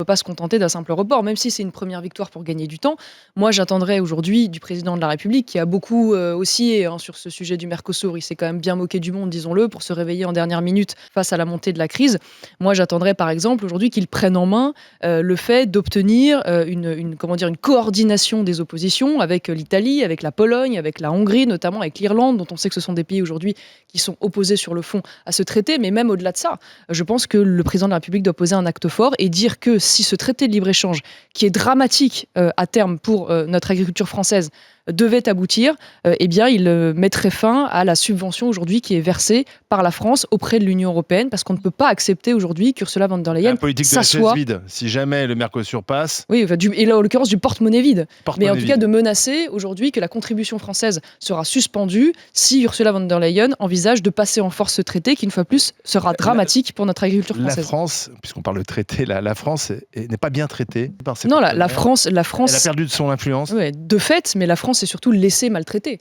pas se contenter d'un simple report, même si c'est une première victoire pour gagner du temps. Moi, j'attendrais aujourd'hui du président de la République, qui a beaucoup oscillé sur ce sujet du Mercosur. Il s'est quand même bien moqué du monde, disons-le, pour se réveiller en dernière minute face à la montée de la crise. Moi, j'attendrais par exemple aujourd'hui qu'il prenne en main le fait d'obtenir une coordination des oppositions avec l'Italie, avec la Pologne, avec la Hongrie, notamment avec l'Irlande, dont on sait que ce sont des pays aujourd'hui qui sont opposés sur le fond à ce traité. Mais même au-delà de ça, je pense que le président de la République doit poser un acte fort et dire que si ce traité de libre-échange, qui est dramatique à terme pour notre agriculture française, devait aboutir, eh bien, il mettrait fin à la subvention aujourd'hui qui est versée par la France auprès de l'Union européenne, parce qu'on ne peut pas accepter aujourd'hui qu'Ursula von der Leyen La politique de la chaise s'assoie. vide. Si jamais le Mercosur passe, Oui, et là, en l'occurrence, du porte-monnaie vide. Mais en tout cas, vide. de menacer aujourd'hui que la contribution française sera suspendue si Ursula von der Leyen envisage de passer en force ce traité qui, une fois plus, sera dramatique pour notre agriculture La française. France, puisqu'on parle de traité, la France n'est pas bien traitée par ses Non, la partenaires. France... Elle a perdu de son influence. Ouais, de fait, mais la France est surtout laissée maltraitée.